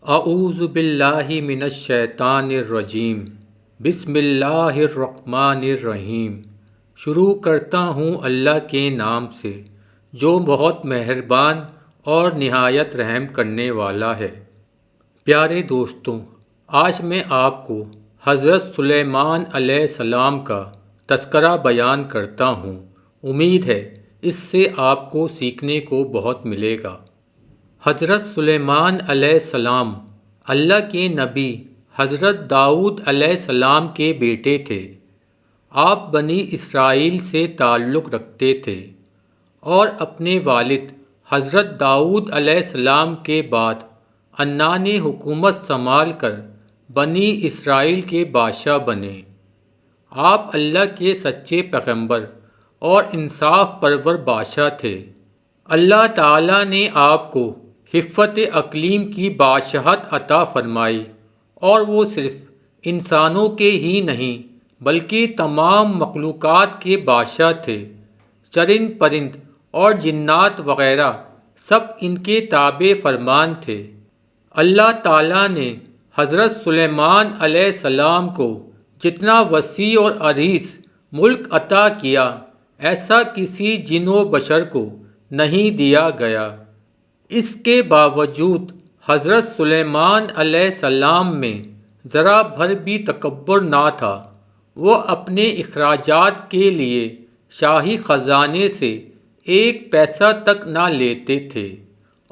اعوذ باللہ من الشیطان الرجیم، بسم اللہ الرحمن الرحیم۔ شروع کرتا ہوں اللہ کے نام سے جو بہت مہربان اور نہایت رحم کرنے والا ہے۔ پیارے دوستوں، آج میں آپ کو حضرت سلیمان علیہ السلام کا تذکرہ بیان کرتا ہوں۔ امید ہے اس سے آپ کو سیکھنے کو بہت ملے گا۔ حضرت سلیمان علیہ السلام اللہ کے نبی حضرت داؤد علیہ السلام کے بیٹے تھے۔ آپ بنی اسرائیل سے تعلق رکھتے تھے اور اپنے والد حضرت داؤد علیہ السلام کے بعد عنان حکومت سنبھال کر بنی اسرائیل کے بادشاہ بنے۔ آپ اللہ کے سچے پیغمبر اور انصاف پرور بادشاہ تھے۔ اللہ تعالیٰ نے آپ کو حفت اقلیم کی بادشاہت عطا فرمائی اور وہ صرف انسانوں کے ہی نہیں بلکہ تمام مخلوقات کے بادشاہ تھے۔ چرند پرند اور جنات وغیرہ سب ان کے تابع فرمان تھے۔ اللہ تعالیٰ نے حضرت سلیمان علیہ السلام کو جتنا وسیع اور عریض ملک عطا کیا ایسا کسی جن و بشر کو نہیں دیا گیا۔ اس کے باوجود حضرت سلیمان علیہ السلام میں ذرا بھر بھی تکبر نہ تھا۔ وہ اپنے اخراجات کے لیے شاہی خزانے سے ایک پیسہ تک نہ لیتے تھے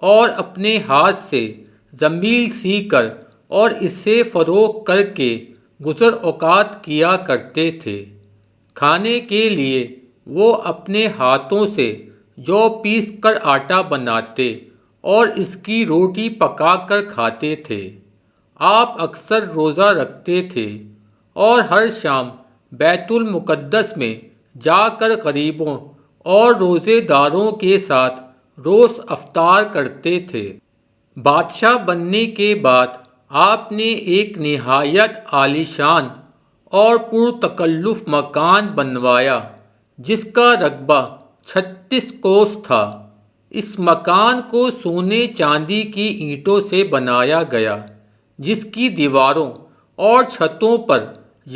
اور اپنے ہاتھ سے زمین سی کر اور اسے فروخت کر کے گزر اوقات کیا کرتے تھے۔ کھانے کے لیے وہ اپنے ہاتھوں سے جو پیس کر آٹا بناتے اور اس کی روٹی پکا کر کھاتے تھے۔ آپ اکثر روزہ رکھتے تھے اور ہر شام بیت المقدس میں جا کر غریبوں اور روزے داروں کے ساتھ روز افطار کرتے تھے۔ بادشاہ بننے کے بعد آپ نے ایک نہایت عالیشان اور پرتکلف مکان بنوایا جس کا رقبہ 36 کوس تھا۔ اس مکان کو سونے چاندی کی اینٹوں سے بنایا گیا جس کی دیواروں اور چھتوں پر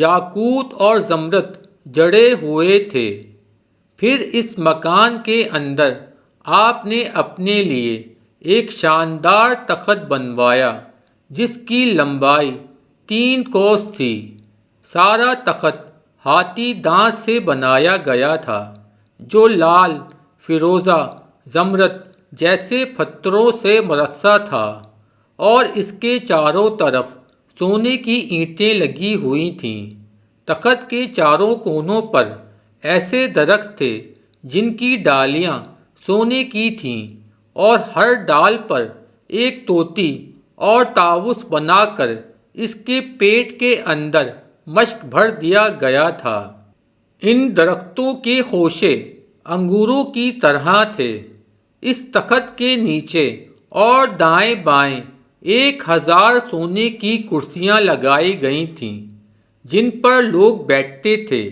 یاقوت اور زمرد جڑے ہوئے تھے۔ پھر اس مکان کے اندر آپ نے اپنے لیے ایک شاندار تخت بنوایا جس کی لمبائی 3 کوس تھی۔ سارا تخت ہاتھی دانت سے بنایا گیا تھا جو لال، فیروزہ، زمرد جیسے پتھروں سے مرصع تھا اور اس کے چاروں طرف سونے کی اینٹیں لگی ہوئی تھیں۔ تخت کے چاروں کونوں پر ایسے درخت تھے جن کی ڈالیاں سونے کی تھیں اور ہر ڈال پر ایک طوطی اور طاووس بنا کر اس کے پیٹ کے اندر مشق بھر دیا گیا تھا۔ ان درختوں کے خوشے انگوروں کی طرح تھے۔ اس تخت کے نیچے اور دائیں بائیں 1000 سونے کی کرسیاں لگائی گئی تھیں جن پر لوگ بیٹھتے تھے۔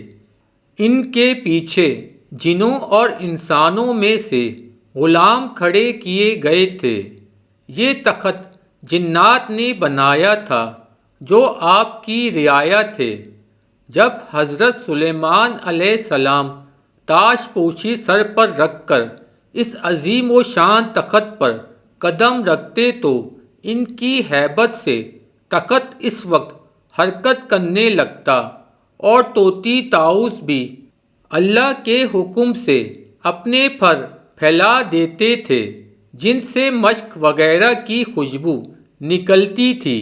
ان کے پیچھے جنوں اور انسانوں میں سے غلام کھڑے کیے گئے تھے۔ یہ تخت جنات نے بنایا تھا جو آپ کی رعایا تھے۔ جب حضرت سلیمان علیہ السلام تاج پوشی سر پر رکھ کر اس عظیم و شان تخت پر قدم رکھتے تو ان کی ہیبت سے تخت اس وقت حرکت کرنے لگتا اور طوطی طاووس بھی اللہ کے حکم سے اپنے پر پھیلا دیتے تھے جن سے مشک وغیرہ کی خوشبو نکلتی تھی۔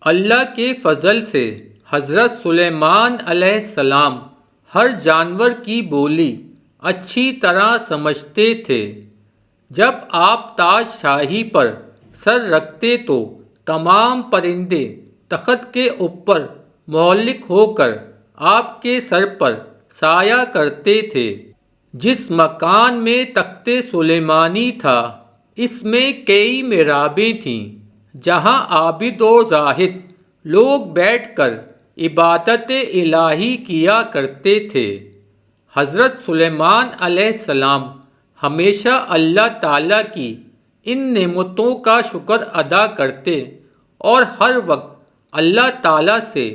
اللہ کے فضل سے حضرت سلیمان علیہ السلام ہر جانور کی بولی اچھی طرح سمجھتے تھے۔ جب آپ تاج شاہی پر سر رکھتے تو تمام پرندے تخت کے اوپر معلق ہو کر آپ کے سر پر سایہ کرتے تھے۔ جس مکان میں تخت سلیمانی تھا اس میں کئی محرابیں تھیں جہاں عابد و زاہد لوگ بیٹھ کر عبادت الہی کیا کرتے تھے۔ حضرت سلیمان علیہ السلام ہمیشہ اللہ تعالیٰ کی ان نعمتوں کا شکر ادا کرتے اور ہر وقت اللہ تعالیٰ سے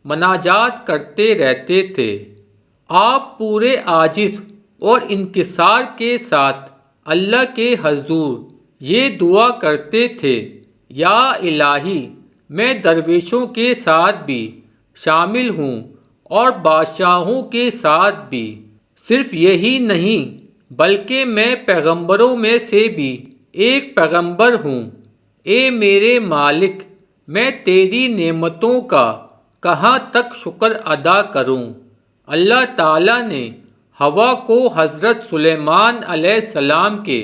مناجات کرتے رہتے تھے۔ آپ پورے عاجز اور انکسار کے ساتھ اللہ کے حضور یہ دعا کرتے تھے، یا الہی میں درویشوں کے ساتھ بھی شامل ہوں اور بادشاہوں کے ساتھ بھی، صرف یہی نہیں بلکہ میں پیغمبروں میں سے بھی ایک پیغمبر ہوں۔ اے میرے مالک، میں تیری نعمتوں کا کہاں تک شکر ادا کروں۔ اللہ تعالیٰ نے ہوا کو حضرت سلیمان علیہ السلام کے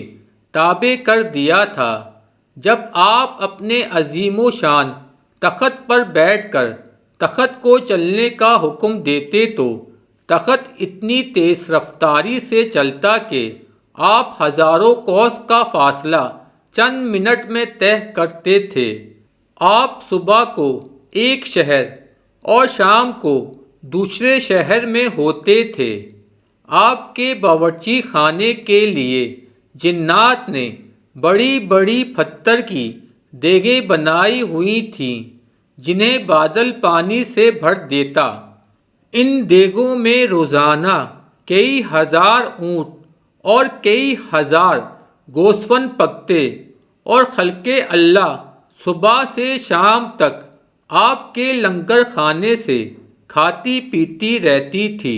تابع کر دیا تھا۔ جب آپ اپنے عظیم و شان تخت پر بیٹھ کر تخت کو چلنے کا حکم دیتے تو تخت اتنی تیز رفتاری سے چلتا کہ آپ ہزاروں کوس کا فاصلہ چند منٹ میں طے کرتے تھے۔ آپ صبح کو ایک شہر اور شام کو دوسرے شہر میں ہوتے تھے۔ آپ کے باورچی خانے کے لیے جنات نے بڑی بڑی پتھر کی دیگیں بنائی ہوئی تھیں جنہیں بادل پانی سے بھر دیتا۔ ان دیگوں میں روزانہ کئی ہزار اونٹ اور کئی ہزار گوسفند پکتے، اور خلق اللہ صبح سے شام تک آپ کے لنگر خانے سے کھاتی پیتی رہتی تھی۔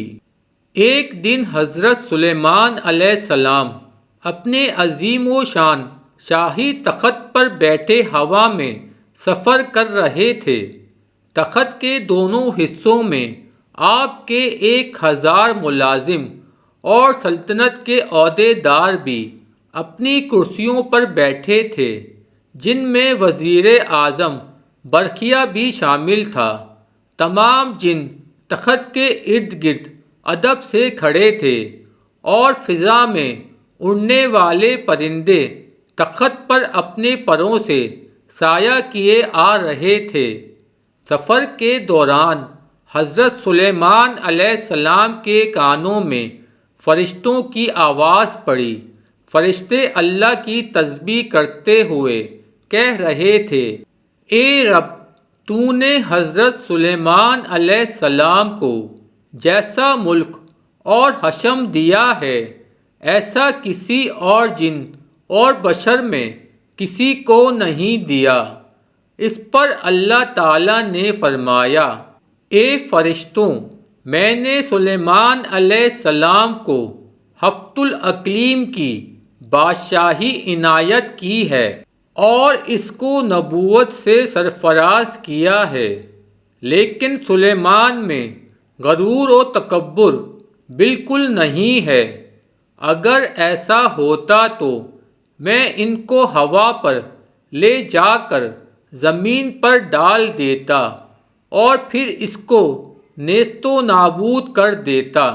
ایک دن حضرت سلیمان علیہ السلام اپنے عظیم و شان شاہی تخت پر بیٹھے ہوا میں سفر کر رہے تھے۔ تخت کے دونوں حصوں میں آپ کے 1000 ملازم اور سلطنت کے عہدے دار بھی اپنی کرسیوں پر بیٹھے تھے، جن میں وزیر اعظم برقیہ بھی شامل تھا۔ تمام جن تخت کے ارد گرد ادب سے کھڑے تھے، اور فضا میں اڑنے والے پرندے تخت پر اپنے پروں سے سایہ کیے آ رہے تھے۔ سفر کے دوران حضرت سلیمان علیہ السلام کے کانوں میں فرشتوں کی آواز پڑی۔ فرشتے اللہ کی تسبیح کرتے ہوئے کہہ رہے تھے، اے رب، تو نے حضرت سلیمان علیہ السلام کو جیسا ملک اور حشم دیا ہے، ایسا کسی اور جن اور بشر میں کسی کو نہیں دیا۔ اس پر اللہ تعالیٰ نے فرمایا، اے فرشتوں، میں نے سلیمان علیہ السلام کو ہفت الاقلیم کی بادشاہی عنایت کی ہے اور اس کو نبوت سے سرفراز کیا ہے، لیکن سلیمان میں غرور و تکبر بالکل نہیں ہے۔ اگر ایسا ہوتا تو میں ان کو ہوا پر لے جا کر زمین پر ڈال دیتا اور پھر اس کو نیست و نابود کر دیتا۔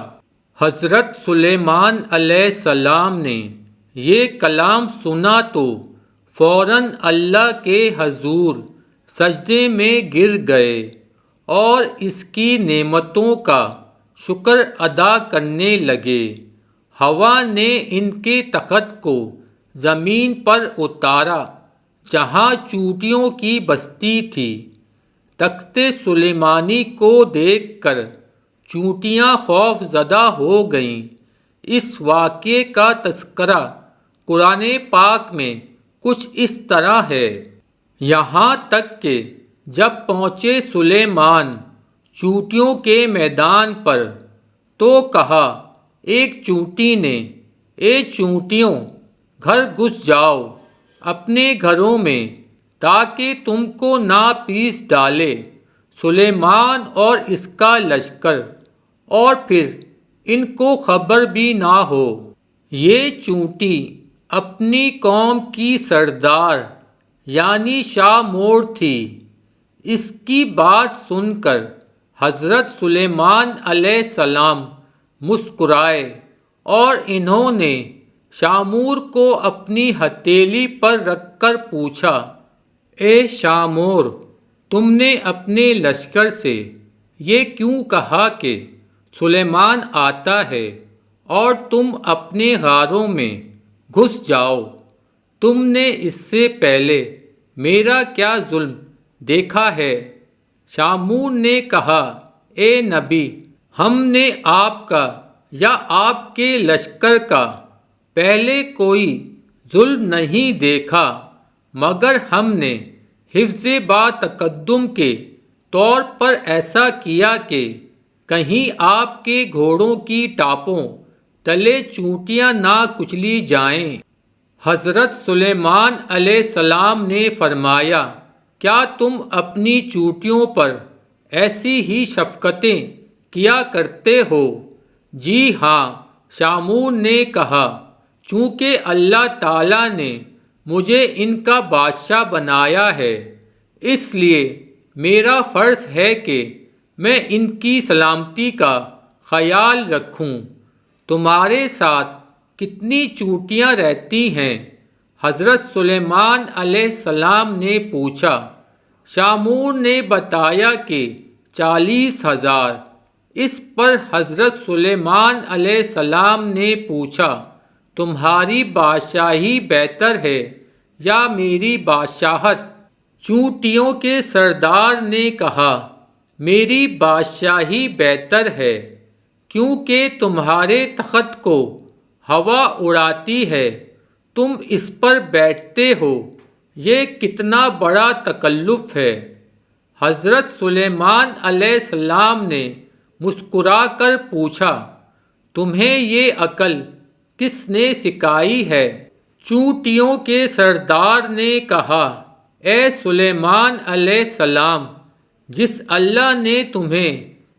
حضرت سلیمان علیہ السلام نے یہ کلام سنا تو فوراً اللہ کے حضور سجدے میں گر گئے اور اس کی نعمتوں کا شکر ادا کرنے لگے۔ ہوا نے ان کے تخت کو زمین پر اتارا جہاں چونٹیوں کی بستی تھی۔ تخت سلیمانی کو دیکھ کر چونٹیاں خوف زدہ ہو گئیں۔ اس واقعے کا تذکرہ قرآن پاک میں کچھ اس طرح ہے، یہاں تک کہ جب پہنچے سلیمان چونٹیوں کے میدان پر تو کہا ایک چونٹی نے، اے چونٹیوں، گھر گھس جاؤ اپنے گھروں میں تاکہ تم کو نہ پیس ڈالے سلیمان اور اس کا لشکر، اور پھر ان کو خبر بھی نہ ہو۔ یہ چونٹی اپنی قوم کی سردار یعنی شاہ مور تھی۔ اس کی بات سن کر حضرت سلیمان علیہ السلام مسکرائے اور انہوں نے شامور کو اپنی ہتھیلی پر رکھ کر پوچھا، اے شامور، تم نے اپنے لشکر سے یہ کیوں کہا کہ سلیمان آتا ہے اور تم اپنے غاروں میں گھس جاؤ؟ تم نے اس سے پہلے میرا کیا ظلم دیکھا ہے۔ شامون نے کہا، اے نبی، ہم نے آپ کا یا آپ کے لشکر کا پہلے کوئی ظلم نہیں دیکھا، مگر ہم نے حفظ با تقدم کے طور پر ایسا کیا کہ کہیں آپ کے گھوڑوں کی ٹاپوں تلے چونٹیاں نہ کچلی جائیں۔ حضرت سلیمان علیہ السلام نے فرمایا، کیا تم اپنی چونٹیوں پر ایسی ہی شفقتیں کیا کرتے ہو؟ جی ہاں، شامون نے کہا، چونکہ اللہ تعالیٰ نے مجھے ان کا بادشاہ بنایا ہے، اس لیے میرا فرض ہے کہ میں ان کی سلامتی کا خیال رکھوں۔ تمہارے ساتھ کتنی چونٹیاں رہتی ہیں؟ حضرت سلیمان علیہ السلام نے پوچھا۔ شامون نے بتایا کہ 40,000۔ اس پر حضرت سلیمان علیہ السلام نے پوچھا، تمہاری بادشاہی بہتر ہے یا میری بادشاہت؟ چونٹیوں کے سردار نے کہا، میری بادشاہی بہتر ہے، کیونکہ تمہارے تخت کو ہوا اڑاتی ہے، تم اس پر بیٹھتے ہو، یہ کتنا بڑا تکلف ہے۔ حضرت سلیمان علیہ السلام نے مسکرا کر پوچھا، تمہیں یہ عقل کس نے سکھائی ہے؟ چونٹیوں کے سردار نے کہا، اے سلیمان علیہ السلام، جس اللہ نے تمہیں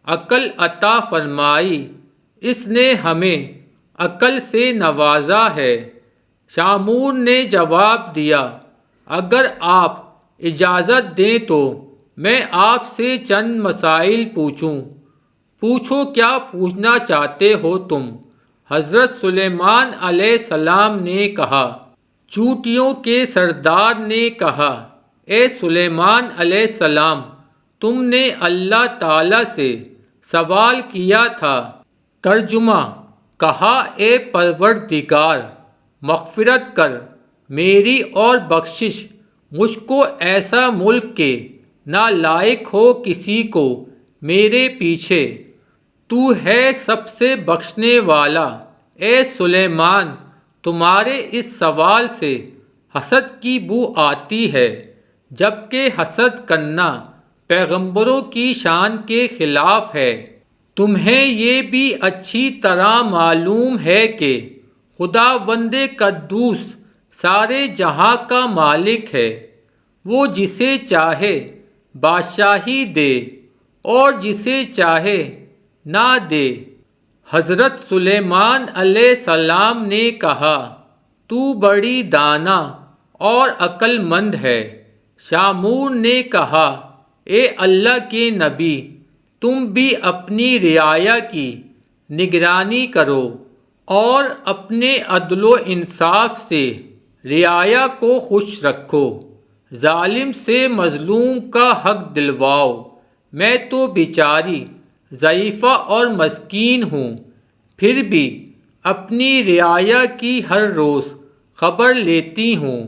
عقل عطا فرمائی، اس نے ہمیں عقل سے نوازا ہے۔ شامون نے جواب دیا، اگر آپ اجازت دیں تو میں آپ سے چند مسائل پوچھوں۔ پوچھو، کیا پوچھنا چاہتے ہو تم؟ حضرت سلیمان علیہ السلام نے کہا۔ چونٹیوں کے سردار نے کہا، اے سلیمان علیہ السلام، تم نے اللہ تعالیٰ سے سوال کیا تھا۔ ترجمہ: کہا، اے پروردگار، مغفرت کر میری اور بخشش مجھ کو ایسا ملک کہ نالائق ہو کسی کو میرے پیچھے، تو ہے سب سے بخشنے والا۔ اے سلیمان، تمہارے اس سوال سے حسد کی بو آتی ہے، جبکہ حسد کرنا پیغمبروں کی شان کے خلاف ہے۔ تمہیں یہ بھی اچھی طرح معلوم ہے کہ خداوند قدوس سارے جہاں کا مالک ہے، وہ جسے چاہے بادشاہی دے اور جسے چاہے نہ دے۔ حضرت سلیمان علیہ السلام نے کہا، تو بڑی دانا اور عقل مند ہے۔ شامون نے کہا، اے اللہ کے نبی، تم بھی اپنی رعایا کی نگرانی کرو اور اپنے عدل و انصاف سے رعایا کو خوش رکھو، ظالم سے مظلوم کا حق دلواؤ۔ میں تو بیچاری، ضعیفہ اور مسکین ہوں، پھر بھی اپنی رعایا کی ہر روز خبر لیتی ہوں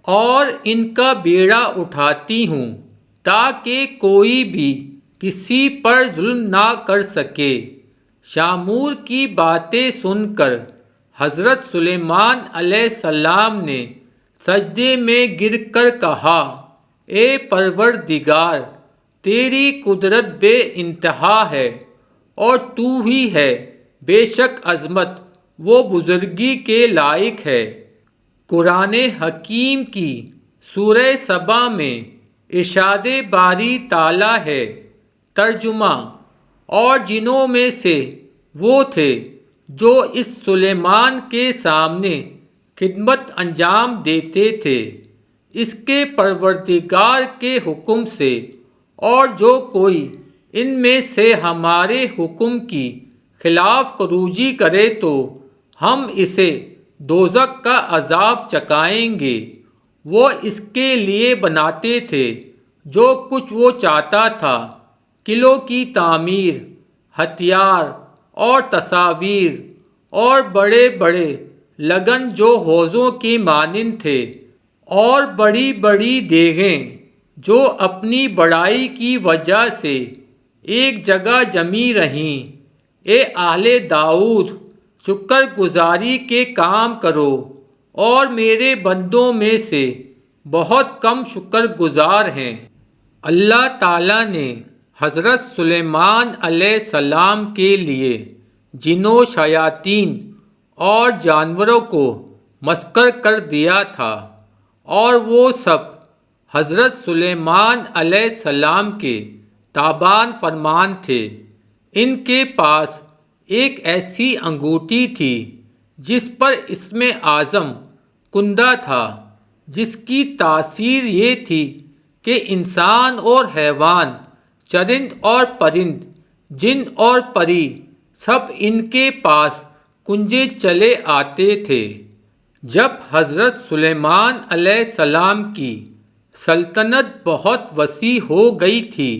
اور ان کا بیڑا اٹھاتی ہوں، تاکہ کوئی بھی کسی پر ظلم نہ کر سکے۔ شامور کی باتیں سن کر حضرت سلیمان علیہ السلام نے سجدے میں گر کر کہا، اے پروردگار، تیری قدرت بے انتہا ہے اور تو ہی ہے بے شک عظمت و بزرگی کے لائق ہے۔ قرآن حکیم کی سورہ سبا میں ارشاد باری تعالیٰ ہے۔ ترجمہ: اور جنوں میں سے وہ تھے جو اس سلیمان کے سامنے خدمت انجام دیتے تھے اس کے پروردگار کے حکم سے، اور جو کوئی ان میں سے ہمارے حکم کی خلاف خروجی کرے تو ہم اسے دوزخ کا عذاب چکھائیں گے۔ وہ اس کے لیے بناتے تھے جو کچھ وہ چاہتا تھا، قلعوں کی تعمیر، ہتھیار اور تصاویر، اور بڑے بڑے لگن جو حوضوں کی مانند تھے، اور بڑی بڑی دیگیں جو اپنی بڑائی کی وجہ سے ایک جگہ جمی رہیں۔ اے اہل داؤد، شکر گزاری کے کام کرو، اور میرے بندوں میں سے بہت کم شکر گزار ہیں۔ اللہ تعالیٰ نے حضرت سلیمان علیہ السلام کے لیے جنوں، شیاطین اور جانوروں کو مسخر کر دیا تھا، اور وہ سب حضرت سلیمان علیہ السلام کے تابع فرمان تھے۔ ان کے پاس ایک ایسی انگوٹھی تھی جس پر اسم اعظم کندہ تھا، جس کی تاثیر یہ تھی کہ انسان اور حیوان، چرند اور پرند، جن اور پری سب ان کے پاس کنجے چلے آتے تھے۔ جب حضرت سلیمان علیہ السلام کی سلطنت بہت وسیع ہو گئی تھی،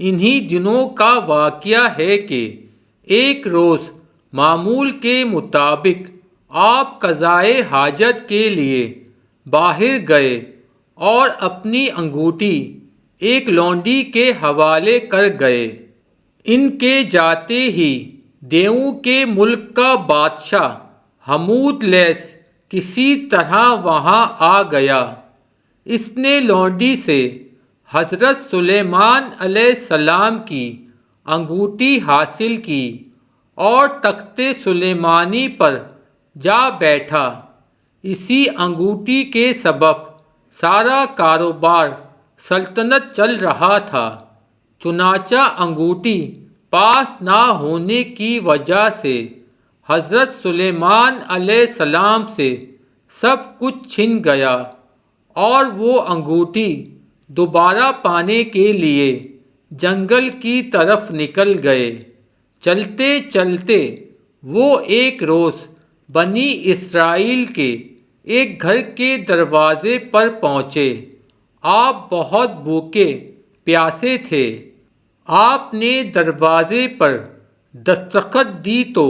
انہی دنوں کا واقعہ ہے کہ ایک روز معمول کے مطابق آپ قضائے حاجت کے لیے باہر گئے اور اپنی انگوٹھی ایک لونڈی کے حوالے کر گئے۔ ان کے جاتے ہی دیووں کے ملک کا بادشاہ ہمودلیس کسی طرح وہاں آ گیا۔ اس نے لونڈی سے حضرت سلیمان علیہ السلام کی انگوٹھی حاصل کی اور تخت سلیمانی پر جا بیٹھا۔ اسی انگوٹھی کے سبب سارا کاروبار سلطنت چل رہا تھا۔ چنانچہ انگوٹھی پاس نہ ہونے کی وجہ سے حضرت سلیمان علیہ السلام سے سب کچھ چھن گیا، اور وہ انگوٹھی دوبارہ پانے کے لیے جنگل کی طرف نکل گئے۔ چلتے چلتے وہ ایک روز بنی اسرائیل کے ایک گھر کے دروازے پر پہنچے۔ آپ بہت بھوکے پیاسے تھے۔ آپ نے دروازے پر دستخط دی تو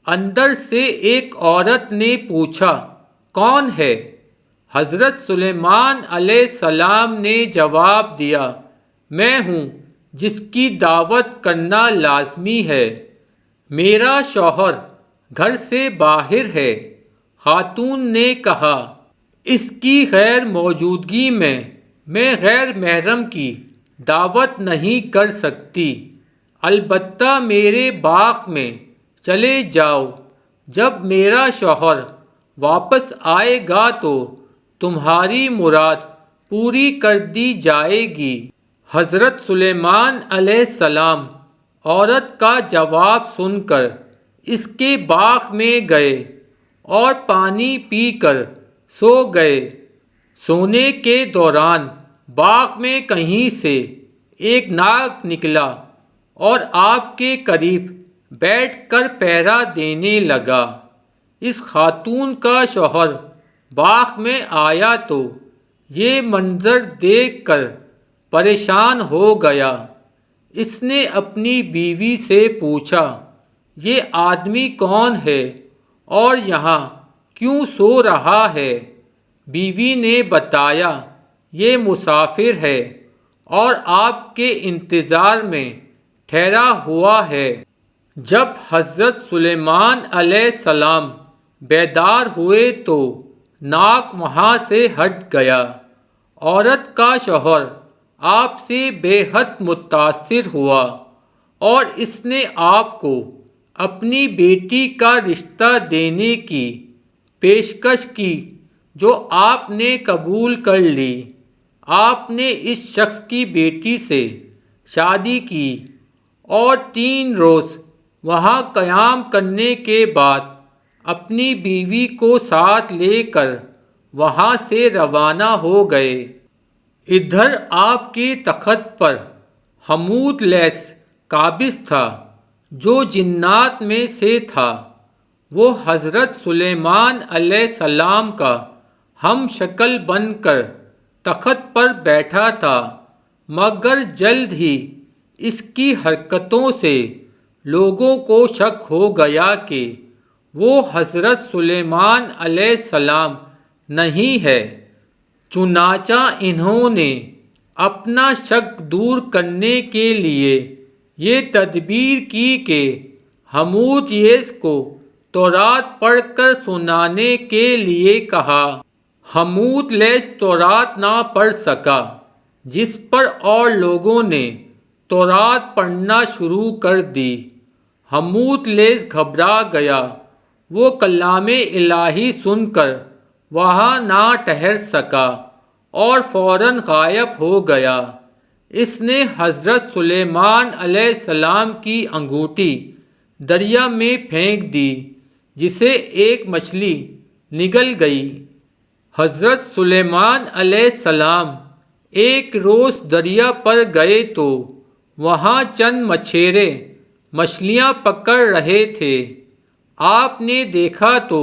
اندر سے ایک عورت نے پوچھا، کون ہے؟ حضرت سلیمان علیہ السلام نے جواب دیا، میں ہوں جس کی دعوت کرنا لازمی ہے۔ میرا شوہر گھر سے باہر ہے۔ خاتون نے کہا، اس کی غیر موجودگی میں غیر محرم کی دعوت نہیں کر سکتی، البتہ میرے باغ میں چلے جاؤ۔ جب میرا شوہر واپس آئے گا تو تمہاری مراد پوری کر دی جائے گی۔ حضرت سلیمان علیہ السلام عورت کا جواب سن کر اس کے باغ میں گئے اور پانی پی کر سو گئے۔ سونے کے دوران باغ میں کہیں سے ایک ناگ نکلا اور آپ کے قریب بیٹھ کر پہرا دینے لگا۔ اس خاتون کا شوہر باغ میں آیا تو یہ منظر دیکھ کر پریشان ہو گیا۔ اس نے اپنی بیوی سے پوچھا، یہ آدمی کون ہے اور یہاں کیوں سو رہا ہے؟ بیوی نے بتایا، یہ مسافر ہے اور آپ کے انتظار میں ٹھہرا ہوا ہے۔ جب حضرت سلیمان علیہ السلام بیدار ہوئے تو ناگ وہاں سے ہٹ گیا۔ عورت کا شوہر آپ سے بے حد متاثر ہوا اور اس نے آپ کو اپنی بیٹی کا رشتہ دینے کی پیشکش کی، جو آپ نے قبول کر لی۔ آپ نے اس شخص کی بیٹی سے شادی کی اور 3 روز وہاں قیام کرنے کے بعد اپنی بیوی کو ساتھ لے کر وہاں سے روانہ ہو گئے۔ ادھر آپ کے تخت پر ہمودلیس قابض تھا، جو جنات میں سے تھا۔ وہ حضرت سلیمان علیہ السلام کا ہم شکل بن کر تخت پر بیٹھا تھا، مگر جلد ہی اس کی حرکتوں سے لوگوں کو شک ہو گیا کہ وہ حضرت سلیمان علیہ السلام نہیں ہے۔ چنانچہ انہوں نے اپنا شک دور کرنے کے لیے یہ تدبیر کی کہ حمودیس کو تورات پڑھ کر سنانے کے لیے کہا۔ حمودیس تورات نہ پڑھ سکا، جس پر اور لوگوں نے تورات پڑھنا شروع کر دی۔ حمودیس گھبرا گیا، وہ کلام الہی سن کر وہاں نہ ٹھہر سکا اور فوراً غائب ہو گیا۔ اس نے حضرت سلیمان علیہ السلام کی انگوٹھی دریا میں پھینک دی، جسے ایک مچھلی نگل گئی۔ حضرت سلیمان علیہ السلام ایک روز دریا پر گئے تو وہاں چند مچھیرے مچھلیاں پکڑ رہے تھے۔ آپ نے دیکھا تو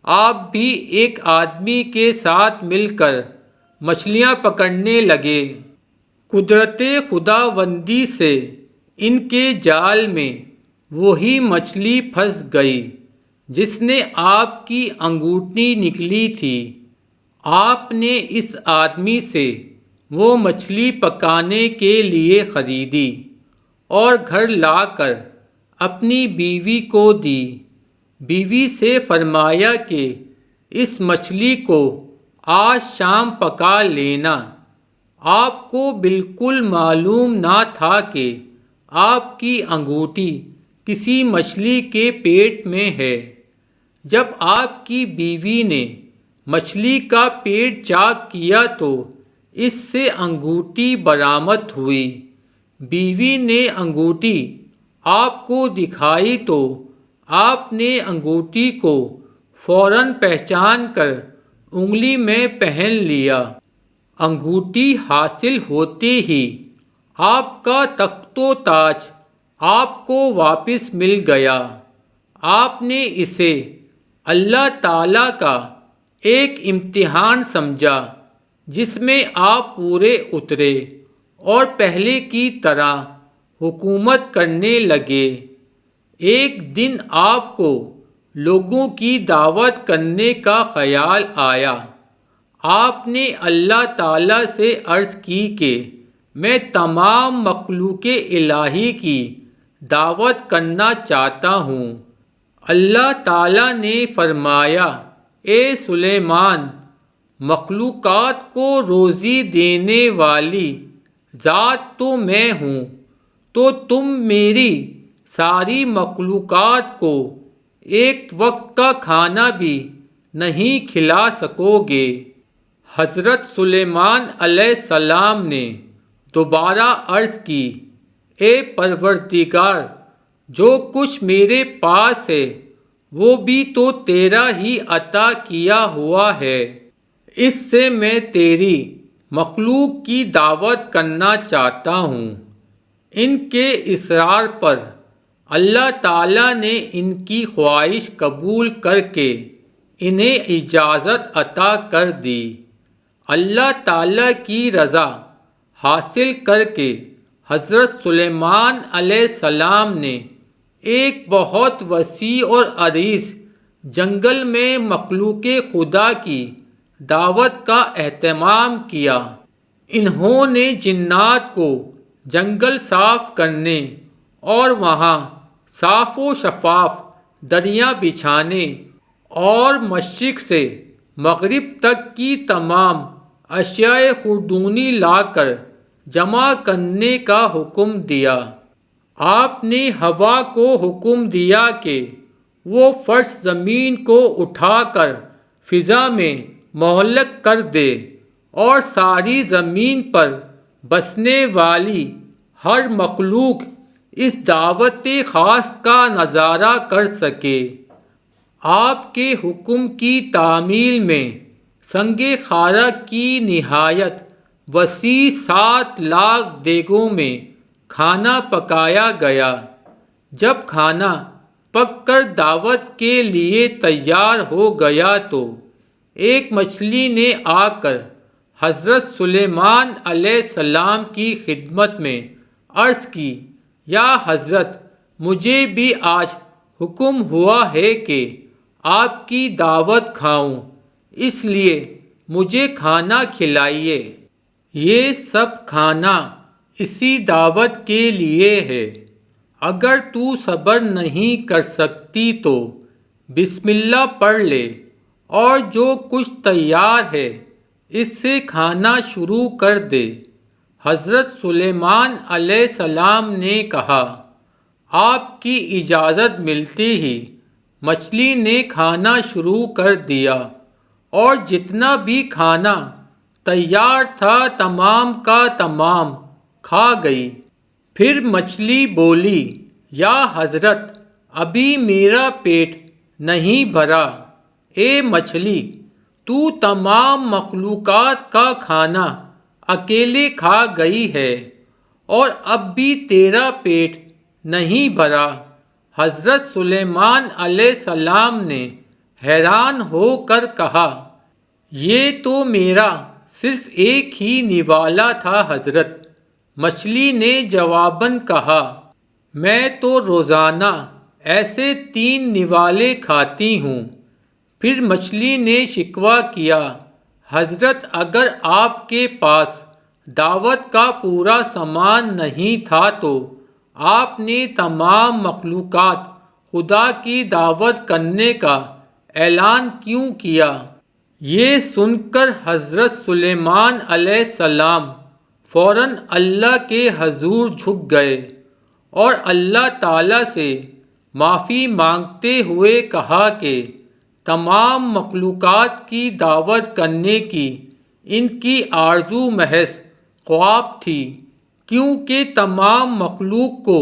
آپ بھی ایک آدمی کے ساتھ مل کر مچھلیاں پکڑنے لگے۔ قدرت خداوندی سے ان کے جال میں وہی مچھلی پھنس گئی جس نے آپ کی انگوٹھی نکلی تھی۔ آپ نے اس آدمی سے وہ مچھلی پکانے کے لیے خریدی اور گھر لا کر اپنی بیوی کو دی۔ بیوی سے فرمایا کہ اس مچھلی کو آج شام پکا لینا۔ آپ کو بالکل معلوم نہ تھا کہ آپ کی انگوٹھی کسی مچھلی کے پیٹ میں ہے۔ جب آپ کی بیوی نے مچھلی کا پیٹ چاک کیا تو اس سے انگوٹھی برآمد ہوئی۔ بیوی نے انگوٹھی آپ کو دکھائی تو آپ نے انگوٹھی کو فوراً پہچان کر انگلی میں پہن لیا۔ انگوٹھی حاصل ہوتے ہی آپ کا تخت و تاج آپ کو واپس مل گیا۔ آپ نے اسے اللہ تعالیٰ کا ایک امتحان سمجھا جس میں آپ پورے اترے اور پہلے کی طرح حکومت کرنے لگے۔ ایک دن آپ کو لوگوں کی دعوت کرنے کا خیال آیا۔ آپ نے اللہ تعالیٰ سے عرض کی کہ میں تمام مخلوق الہی کی دعوت کرنا چاہتا ہوں۔ اللہ تعالیٰ نے فرمایا، اے سلیمان، مخلوقات کو روزی دینے والی ذات تو میں ہوں، تو تم میری ساری مخلوقات کو ایک وقت کا کھانا بھی نہیں کھلا سکو گے۔ حضرت سلیمان علیہ السلام نے دوبارہ عرض کی، اے پروردگار، جو کچھ میرے پاس ہے وہ بھی تو تیرا ہی عطا کیا ہوا ہے، اس سے میں تیری مخلوق کی دعوت کرنا چاہتا ہوں۔ ان کے اصرار پر اللہ تعالیٰ نے ان کی خواہش قبول کر کے انہیں اجازت عطا کر دی۔ اللہ تعالیٰ کی رضا حاصل کر کے حضرت سلیمان علیہ السلام نے ایک بہت وسیع اور عریض جنگل میں مخلوق خدا کی دعوت کا اہتمام کیا۔ انہوں نے جنات کو جنگل صاف کرنے اور وہاں صاف و شفاف دریا بچھانے اور مشرق سے مغرب تک کی تمام اشیاء خوردونی لا کر جمع کرنے کا حکم دیا۔ آپ نے ہوا کو حکم دیا کہ وہ فرش زمین کو اٹھا کر فضا میں معلق کر دے اور ساری زمین پر بسنے والی ہر مخلوق اس دعوت خاص کا نظارہ کر سکے۔ آپ کے حکم کی تعمیل میں سنگ خارا کی نہایت وسیع 7 لاکھ دیگوں میں کھانا پکایا گیا۔ جب کھانا پک کر دعوت کے لیے تیار ہو گیا تو ایک مچھلی نے آ کر حضرت سلیمان علیہ السلام کی خدمت میں عرض کی، یا حضرت، مجھے بھی آج حکم ہوا ہے کہ آپ کی دعوت کھاؤں، اس لیے مجھے کھانا کھلائیے۔ یہ سب کھانا اسی دعوت کے لیے ہے۔ اگر تو صبر نہیں کر سکتی تو بسم اللہ پڑھ لے اور جو کچھ تیار ہے اس سے کھانا شروع کر دے۔ حضرت سلیمان علیہ السلام نے کہا، آپ کی اجازت ملتے ہی مچھلی نے کھانا شروع کر دیا اور جتنا بھی کھانا تیار تھا تمام کا تمام کھا گئی۔ پھر مچھلی بولی، یا حضرت ابھی میرا پیٹ نہیں بھرا۔ اے مچھلی، تو تمام مخلوقات کا کھانا اکیلے کھا گئی ہے اور اب بھی تیرا پیٹ نہیں بھرا۔ حضرت سلیمان علیہ السلام نے حیران ہو کر کہا، یہ تو میرا صرف ایک ہی نوالا تھا حضرت۔ مچھلی نے جواباً کہا، میں تو روزانہ ایسے 3 نوالے کھاتی ہوں۔ پھر مچھلی نے شکوہ کیا، حضرت اگر آپ کے پاس دعوت کا پورا سامان نہیں تھا تو آپ نے تمام مخلوقات خدا کی دعوت کرنے کا اعلان کیوں کیا؟ یہ سن کر حضرت سلیمان علیہ السلام فوراً اللہ کے حضور جھک گئے اور اللہ تعالیٰ سے معافی مانگتے ہوئے کہا کہ تمام مخلوقات کی دعوت کرنے کی ان کی آرزو محض خواب تھی، کیونکہ تمام مخلوق کو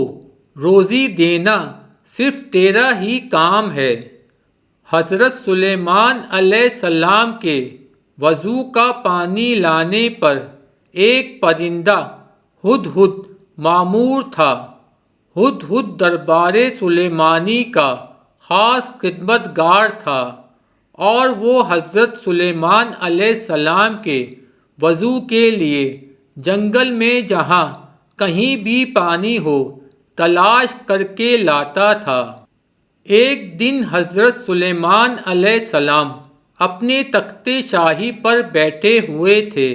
روزی دینا صرف تیرا ہی کام ہے۔ حضرت سلیمان علیہ السلام کے وضو کا پانی لانے پر ایک پرندہ ہدہد مامور تھا۔ ہدہد دربار سلیمانی کا خاص خدمت گار تھا اور وہ حضرت سلیمان علیہ السلام کے وضو کے لیے جنگل میں جہاں کہیں بھی پانی ہو تلاش کر کے لاتا تھا۔ ایک دن حضرت سلیمان علیہ السلام اپنے تخت شاہی پر بیٹھے ہوئے تھے۔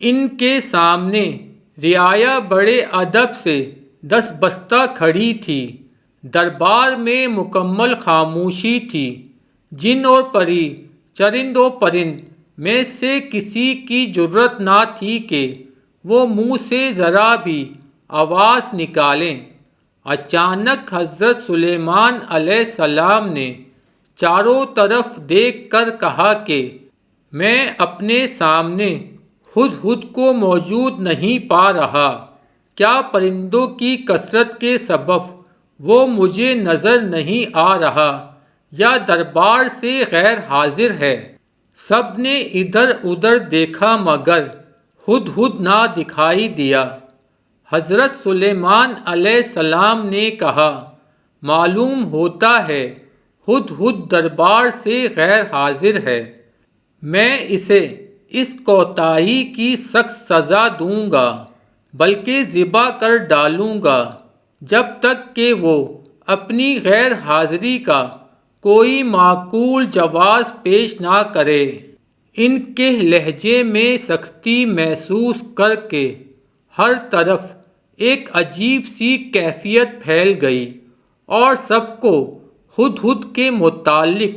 ان کے سامنے رعایا بڑے ادب سے دست بستہ کھڑی تھی۔ دربار میں مکمل خاموشی تھی۔ جن اور پری، چرند و پرند میں سے کسی کی جرأت نہ تھی کہ وہ منہ سے ذرا بھی آواز نکالیں۔ اچانک حضرت سلیمان علیہ السلام نے چاروں طرف دیکھ کر کہا کہ میں اپنے سامنے ہدہد کو موجود نہیں پا رہا۔ کیا پرندوں کی کثرت کے سبب وہ مجھے نظر نہیں آ رہا یا دربار سے غیر حاضر ہے؟ سب نے ادھر ادھر دیکھا مگر ہدہد نہ دکھائی دیا۔ حضرت سلیمان علیہ السلام نے کہا، معلوم ہوتا ہے ہدہد دربار سے غیر حاضر ہے۔ میں اسے اس کوتاہی کی سخت سزا دوں گا بلکہ ذبح کر ڈالوں گا جب تک کہ وہ اپنی غیر حاضری کا کوئی معقول جواز پیش نہ کرے۔ ان کے لہجے میں سختی محسوس کر کے ہر طرف ایک عجیب سی کیفیت پھیل گئی اور سب کو ہدہد کے متعلق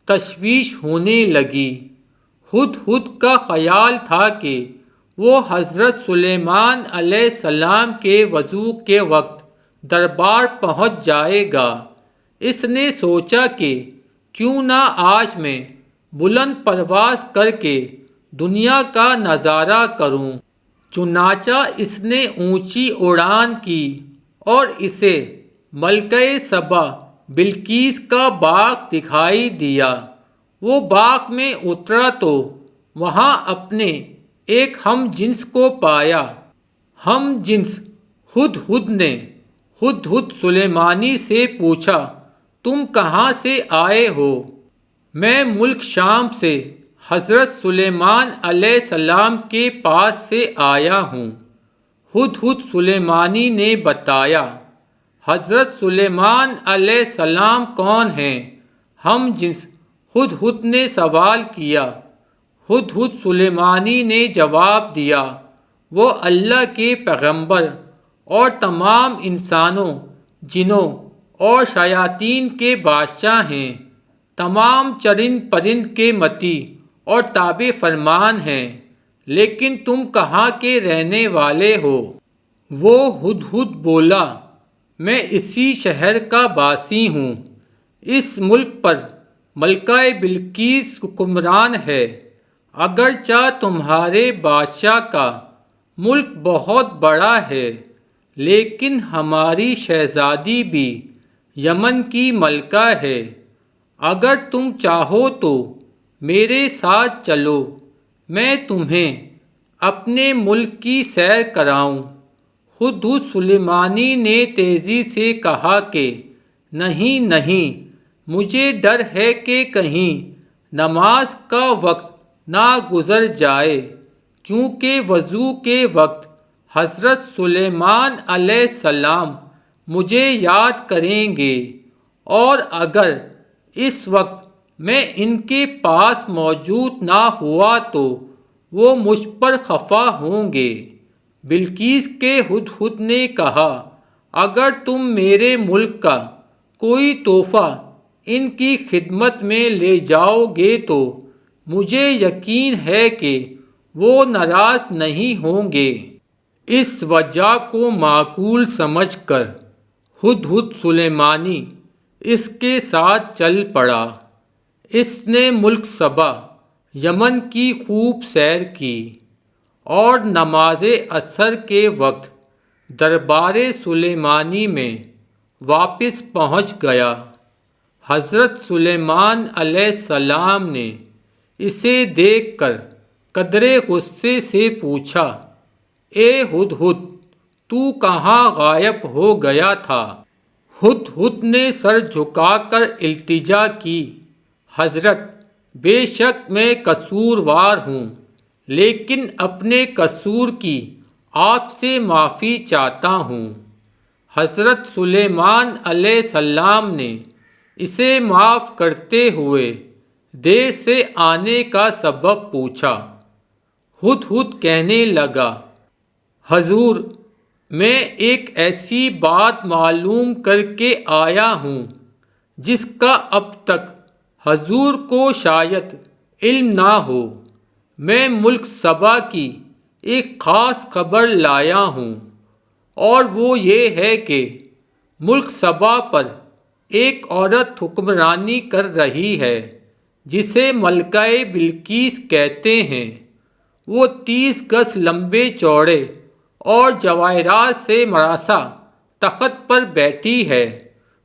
تشویش ہونے لگی۔ ہدہد کا خیال تھا کہ وہ حضرت سلیمان علیہ السلام کے وضو کے وقت دربار پہنچ جائے گا۔ اس نے سوچا کہ کیوں نہ آج میں بلند پرواز کر کے دنیا کا نظارہ کروں۔ چنانچہ اس نے اونچی اڑان کی اور اسے ملکہ سبا بلقیس کا باغ دکھائی دیا۔ وہ باغ میں اترا تو وہاں اپنے ایک ہم جنس کو پایا۔ ہم جنس ہدہد نے ہدہد سلیمانی سے پوچھا، تم کہاں سے آئے ہو؟ میں ملک شام سے حضرت سلیمان علیہ السلام کے پاس سے آیا ہوں، ہدہد سلیمانی نے بتایا۔ حضرت سلیمان علیہ السلام کون ہیں؟ ہم جنس ہدہد نے سوال کیا۔ ہدہد سلیمانی نے جواب دیا، وہ اللہ کے پیغمبر اور تمام انسانوں، جنوں اور شیاطین کے بادشاہ ہیں، تمام چرند پرند کے متی اور تابع فرمان ہیں، لیکن تم کہاں کے رہنے والے ہو؟ وہ ہدہد بولا، میں اسی شہر کا باسی ہوں، اس ملک پر ملکہ بلقیس حکمران ہے، اگرچہ تمہارے بادشاہ کا ملک بہت بڑا ہے، لیکن ہماری شہزادی بھی یمن کی ملکہ ہے، اگر تم چاہو تو میرے ساتھ چلو، میں تمہیں اپنے ملک کی سیر کراؤں۔ ہدہد سلیمانی نے تیزی سے کہا کہ نہیں نہیں، مجھے ڈر ہے کہ کہیں نماز کا وقت نہ گزر جائے، کیونکہ وضو کے وقت حضرت سلیمان علیہ السلام مجھے یاد کریں گے، اور اگر اس وقت میں ان کے پاس موجود نہ ہوا تو وہ مجھ پر خفا ہوں گے۔ بلقیس کے ہدہد نے کہا، اگر تم میرے ملک کا کوئی تحفہ ان کی خدمت میں لے جاؤ گے تو مجھے یقین ہے کہ وہ ناراض نہیں ہوں گے۔ اس وجہ کو معقول سمجھ کر ہدہد سلیمانی اس کے ساتھ چل پڑا۔ اس نے ملک سبا، یمن کی خوب سیر کی، اور نماز عصر کے وقت دربار سلیمانی میں واپس پہنچ گیا۔ حضرت سلیمان علیہ السلام نے اسے دیکھ کر قدرے غصے سے پوچھا، اے ہدہد، تو کہاں غائب ہو گیا تھا؟ ہدہد نے سر جھکا کر التجا کی، حضرت، بے شک میں قصوروار ہوں، لیکن اپنے قصور کی آپ سے معافی چاہتا ہوں۔ حضرت سلیمان علیہ السلام نے اسے معاف کرتے ہوئے دیر سے آنے کا سبب پوچھا۔ ہدہد کہنے لگا، حضور، میں ایک ایسی بات معلوم کر کے آیا ہوں جس کا اب تک حضور کو شاید علم نہ ہو۔ میں ملک سبا کی ایک خاص خبر لایا ہوں، اور وہ یہ ہے کہ ملک سبا پر ایک عورت حکمرانی کر رہی ہے جسے ملکہ بلقیس کہتے ہیں۔ وہ 30 گز لمبے چوڑے اور جواہرات سے مرصع تخت پر بیٹھی ہے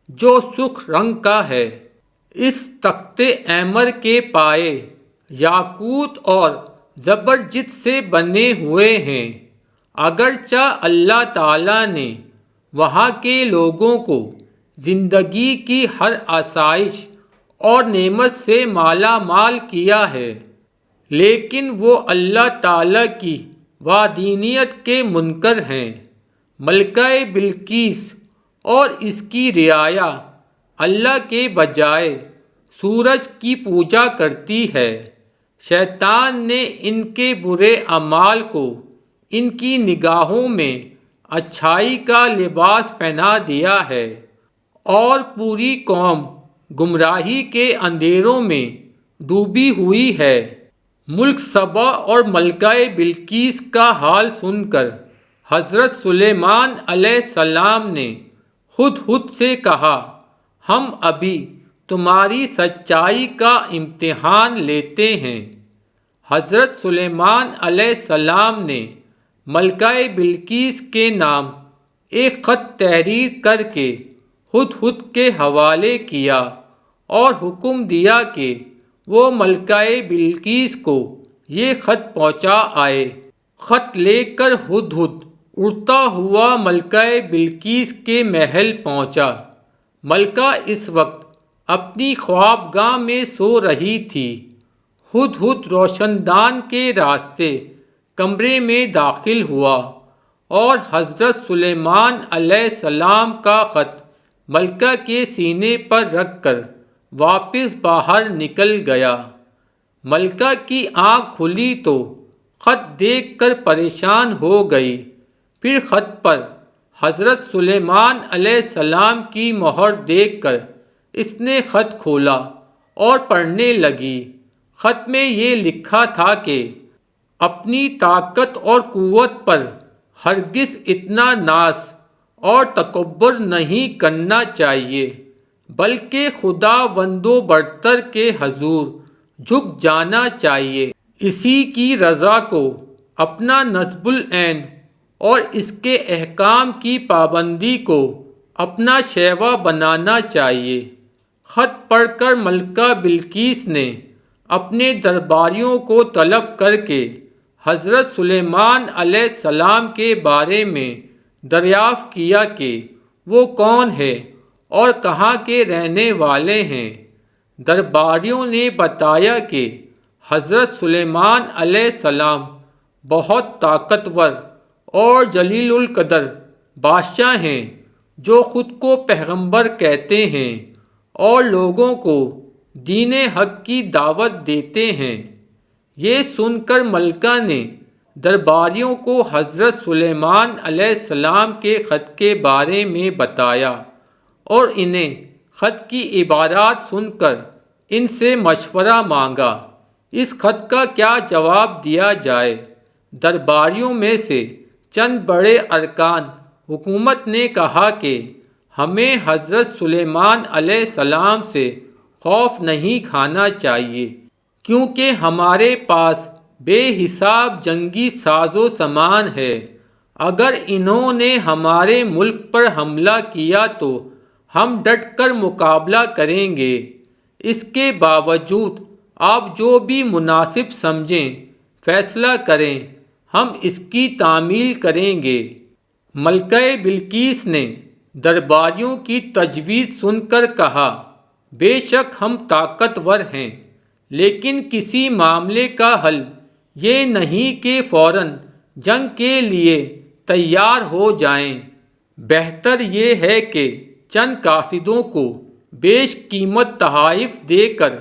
جو سرخ رنگ کا ہے۔ اس تخت احمر کے پائے یاقوت اور زبرجد سے بنے ہوئے ہیں، اگرچہ اللہ تعالیٰ نے وہاں کے لوگوں کو زندگی کی ہر آسائش اور نعمت سے مالا مال کیا ہے، لیکن وہ اللہ تعالیٰ کی وحدانیت کے منکر ہیں۔ ملکہ بلقیس اور اس کی رعایا اللہ کے بجائے سورج کی پوجا کرتی ہے۔ شیطان نے ان کے برے اعمال کو ان کی نگاہوں میں اچھائی کا لباس پہنا دیا ہے، اور پوری قوم گمراہی کے اندھیروں میں ڈوبی ہوئی ہے۔ ملک سبا اور ملکہ بلقیس کا حال سن کر حضرت سلیمان علیہ السلام نے ہدہد سے کہا، ہم ابھی تمہاری سچائی کا امتحان لیتے ہیں۔ حضرت سلیمان علیہ السلام نے ملکہ بلقیس کے نام ایک خط تحریر کر کے ہدہد کے حوالے کیا اور حکم دیا کہ وہ ملکہ بلقیس کو یہ خط پہنچا آئے۔ خط لے کر ہدہد اڑتا ہوا ملکہ بلقیس کے محل پہنچا۔ ملکہ اس وقت اپنی خوابگاہ میں سو رہی تھی۔ ہدہد روشن دان کے راستے کمرے میں داخل ہوا اور حضرت سلیمان علیہ السلام کا خط ملکہ کے سینے پر رکھ کر واپس باہر نکل گیا۔ ملکہ کی آنکھ کھلی تو خط دیکھ کر پریشان ہو گئی۔ پھر خط پر حضرت سلیمان علیہ السلام کی مہر دیکھ کر اس نے خط کھولا اور پڑھنے لگی۔ خط میں یہ لکھا تھا کہ اپنی طاقت اور قوت پر ہرگز اتنا ناز اور تکبر نہیں کرنا چاہیے، بلکہ خداوند و برتر کے حضور جھک جانا چاہیے۔ اسی کی رضا کو اپنا نصب العین اور اس کے احکام کی پابندی کو اپنا شیوا بنانا چاہیے۔ خط پڑھ کر ملکہ بلقیس نے اپنے درباریوں کو طلب کر کے حضرت سلیمان علیہ السلام کے بارے میں دریافت کیا کہ وہ کون ہے اور کہاں کے رہنے والے ہیں۔ درباریوں نے بتایا کہ حضرت سلیمان علیہ السلام بہت طاقتور اور جلیل القدر بادشاہ ہیں، جو خود کو پیغمبر کہتے ہیں اور لوگوں کو دین حق کی دعوت دیتے ہیں۔ یہ سن کر ملکہ نے درباریوں کو حضرت سلیمان علیہ السلام کے خط کے بارے میں بتایا اور انہیں خط کی عبارات سن کر ان سے مشورہ مانگا اس خط کا کیا جواب دیا جائے۔ درباریوں میں سے چند بڑے ارکان حکومت نے کہا کہ ہمیں حضرت سلیمان علیہ السلام سے خوف نہیں کھانا چاہیے، کیونکہ ہمارے پاس بے حساب جنگی ساز و سامان ہے۔ اگر انہوں نے ہمارے ملک پر حملہ کیا تو ہم ڈٹ کر مقابلہ کریں گے۔ اس کے باوجود آپ جو بھی مناسب سمجھیں فیصلہ کریں، ہم اس کی تعمیل کریں گے۔ ملکہ بلقیس نے درباریوں کی تجویز سن کر کہا، بے شک ہم طاقتور ہیں، لیکن کسی معاملے کا حل یہ نہیں کہ فوراً جنگ کے لیے تیار ہو جائیں۔ بہتر یہ ہے کہ چند قاصدوں کو بیش قیمت تحائف دے کر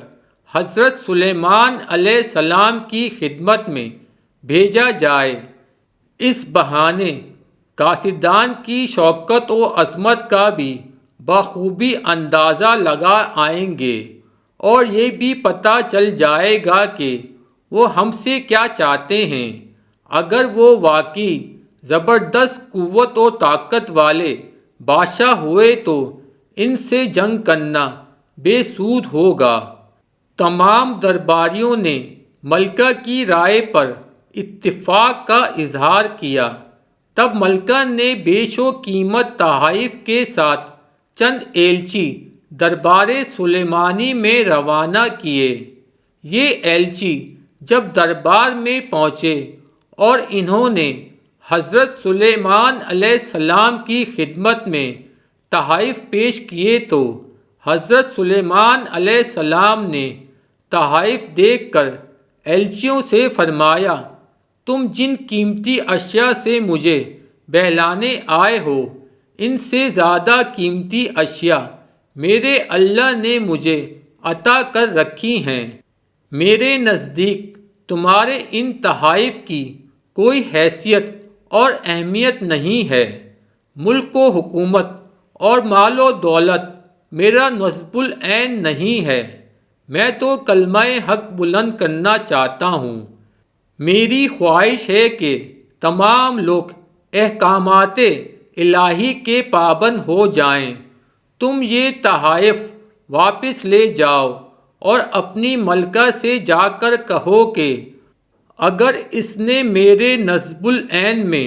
حضرت سلیمان علیہ السلام کی خدمت میں بھیجا جائے۔ اس بہانے قاصدان کی شوکت و عظمت کا بھی بخوبی اندازہ لگا آئیں گے اور یہ بھی پتہ چل جائے گا کہ وہ ہم سے کیا چاہتے ہیں۔ اگر وہ واقعی زبردست قوت و طاقت والے بادشاہ ہوئے تو ان سے جنگ کرنا بے سود ہوگا۔ تمام درباریوں نے ملکہ کی رائے پر اتفاق کا اظہار کیا۔ تب ملکہ نے بیش و قیمت تحائف کے ساتھ چند ایلچی دربار سلیمانی میں روانہ کیے۔ یہ ایلچی جب دربار میں پہنچے اور انہوں نے حضرت سلیمان علیہ السلام کی خدمت میں تحائف پیش کیے تو حضرت سلیمان علیہ السلام نے تحائف دیکھ کر ایلچیوں سے فرمایا، تم جن قیمتی اشیاء سے مجھے بہلانے آئے ہو، ان سے زیادہ قیمتی اشیاء میرے اللہ نے مجھے عطا کر رکھی ہیں۔ میرے نزدیک تمہارے ان تحائف کی کوئی حیثیت اور اہمیت نہیں ہے۔ ملک و حکومت اور مال و دولت میرا نصب العین نہیں ہے، میں تو کلمہ حق بلند کرنا چاہتا ہوں۔ میری خواہش ہے کہ تمام لوگ احکامات الہی کے پابند ہو جائیں۔ تم یہ تحائف واپس لے جاؤ اور اپنی ملکہ سے جا کر کہو کہ اگر اس نے میرے نصب العین میں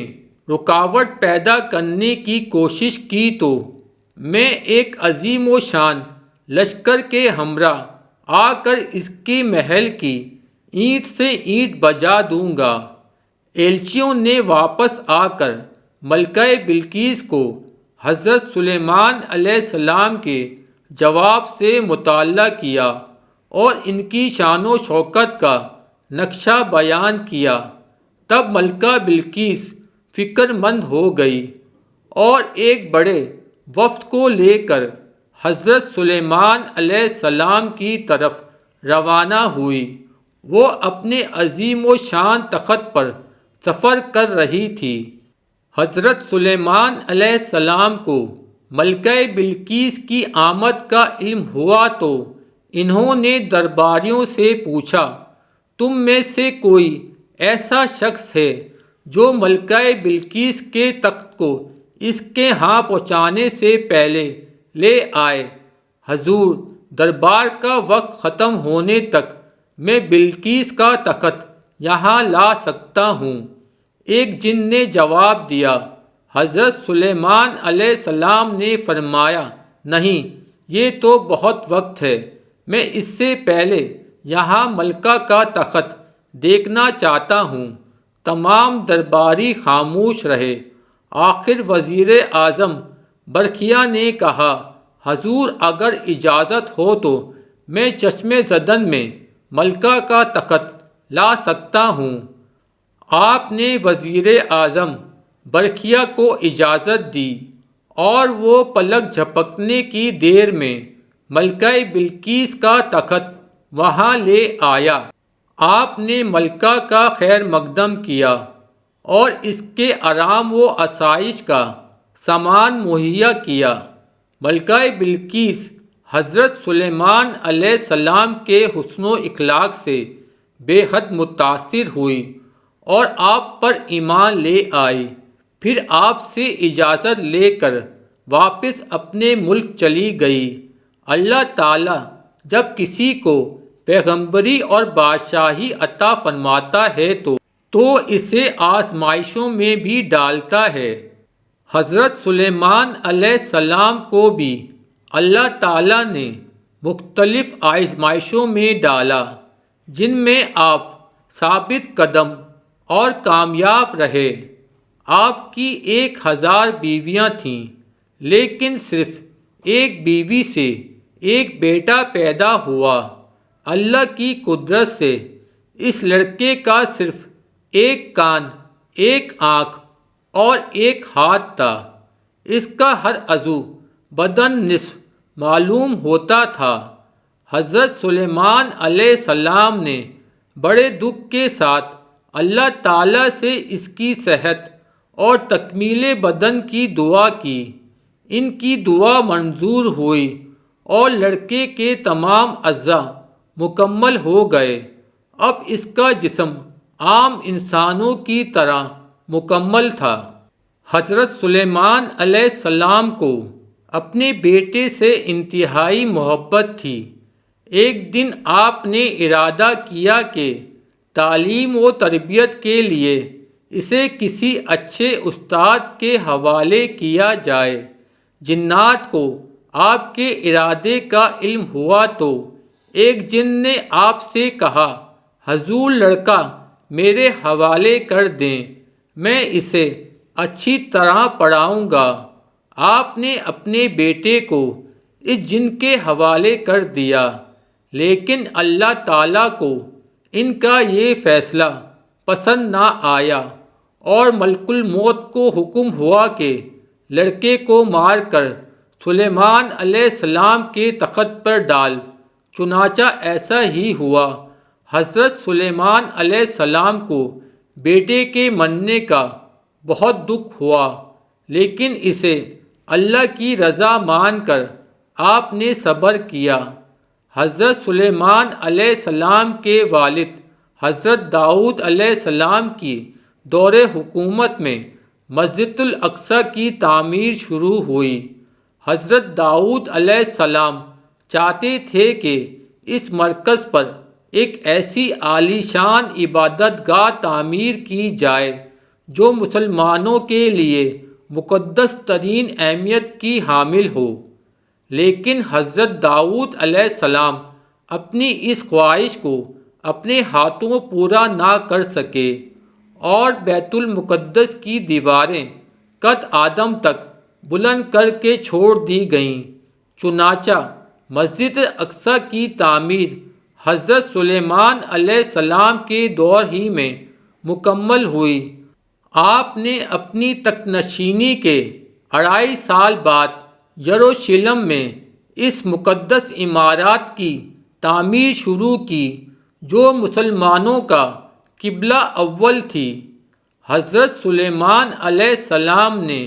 رکاوٹ پیدا کرنے کی کوشش کی تو میں ایک عظیم و شان لشکر کے ہمراہ آ کر اس کے محل کی اینٹ سے اینٹ بجا دوں گا۔ ایلچیوں نے واپس آ کر ملکہ بلقیس کو حضرت سلیمان علیہ السلام کے جواب سے مطلع کیا اور ان کی شان و شوکت کا نقشہ بیان کیا۔ تب ملکہ بلقیس فکر مند ہو گئی اور ایک بڑے وفد کو لے کر حضرت سلیمان علیہ السلام کی طرف روانہ ہوئی۔ وہ اپنے عظیم و شان تخت پر سفر کر رہی تھی۔ حضرت سلیمان علیہ السلام کو ملکہ بلقیس کی آمد کا علم ہوا تو انہوں نے درباریوں سے پوچھا، تم میں سے کوئی ایسا شخص ہے جو ملکہ بلقیس کے تخت کو اس کے ہاں پہنچانے سے پہلے لے آئے؟ حضور، دربار کا وقت ختم ہونے تک میں بلقیس کا تخت یہاں لا سکتا ہوں۔ ایک جن نے جواب دیا۔ حضرت سلیمان علیہ السلام نے فرمایا، نہیں، یہ تو بہت وقت ہے، میں اس سے پہلے یہاں ملکہ کا تخت دیکھنا چاہتا ہوں۔ تمام درباری خاموش رہے۔ آخر وزیر اعظم برقیہ نے کہا، حضور، اگر اجازت ہو تو میں چشم زدن میں ملکہ کا تخت لا سکتا ہوں۔ آپ نے وزیر اعظم برقیہ کو اجازت دی اور وہ پلک جھپکنے کی دیر میں ملکہ بلقیس کا تخت وہاں لے آیا۔ آپ نے ملکہ کا خیر مقدم کیا اور اس کے آرام و آسائش کا سامان مہیا کیا۔ ملکہ بلقیس حضرت سلیمان علیہ السلام کے حسن و اخلاق سے بے حد متاثر ہوئی اور آپ پر ایمان لے آئی۔ پھر آپ سے اجازت لے کر واپس اپنے ملک چلی گئی۔ اللہ تعالیٰ جب کسی کو پیغمبری اور بادشاہی عطا فرماتا ہے تو اسے آزمائشوں میں بھی ڈالتا ہے۔ حضرت سلیمان علیہ السلام کو بھی اللہ تعالیٰ نے مختلف آزمائشوں میں ڈالا، جن میں آپ ثابت قدم اور کامیاب رہے۔ آپ کی 1000 بیویاں تھیں، لیکن صرف ایک بیوی سے ایک بیٹا پیدا ہوا۔ اللہ کی قدرت سے اس لڑکے کا صرف ایک کان، ایک آنکھ اور ایک ہاتھ تھا۔ اس کا ہر عضو بدن نصف معلوم ہوتا تھا۔ حضرت سلیمان علیہ السلام نے بڑے دکھ کے ساتھ اللہ تعالیٰ سے اس کی صحت اور تکمیل بدن کی دعا کی۔ ان کی دعا منظور ہوئی اور لڑکے کے تمام اعضاء مکمل ہو گئے۔ اب اس کا جسم عام انسانوں کی طرح مکمل تھا۔ حضرت سلیمان علیہ السلام کو اپنے بیٹے سے انتہائی محبت تھی۔ ایک دن آپ نے ارادہ کیا کہ تعلیم و تربیت کے لیے اسے کسی اچھے استاد کے حوالے کیا جائے۔ جنات کو آپ کے ارادے کا علم ہوا تو ایک جن نے آپ سے کہا، حضور، لڑکا میرے حوالے کر دیں، میں اسے اچھی طرح پڑھاؤں گا۔ آپ نے اپنے بیٹے کو اس جن کے حوالے کر دیا، لیکن اللہ تعالیٰ کو ان کا یہ فیصلہ پسند نہ آیا اور ملک الموت کو حکم ہوا کہ لڑکے کو مار کر سلیمان علیہ السلام کے تخت پر ڈال۔ چنانچہ ایسا ہی ہوا۔ حضرت سلیمان علیہ السلام کو بیٹے کے مرنے کا بہت دکھ ہوا، لیکن اسے اللہ کی رضا مان کر آپ نے صبر کیا۔ حضرت سلیمان علیہ السلام کے والد حضرت داؤد علیہ السلام کی دور حکومت میں مسجد الاقصی کی تعمیر شروع ہوئی۔ حضرت داؤد علیہ السلام چاہتے تھے کہ اس مرکز پر ایک ایسی عالی شان عبادت گاہ تعمیر کی جائے جو مسلمانوں کے لیے مقدس ترین اہمیت کی حامل ہو، لیکن حضرت داؤد علیہ السلام اپنی اس خواہش کو اپنے ہاتھوں پورا نہ کر سکے اور بیت المقدس کی دیواریں قد آدم تک بلند کر کے چھوڑ دی گئیں۔ چنانچہ مسجد اقصی کی تعمیر حضرت سلیمان علیہ السلام کے دور ہی میں مکمل ہوئی۔ آپ نے اپنی تخت نشینی کے 2.5 سال بعد یروشلم میں اس مقدس عمارت کی تعمیر شروع کی جو مسلمانوں کا قبلہ اول تھی۔ حضرت سلیمان علیہ السلام نے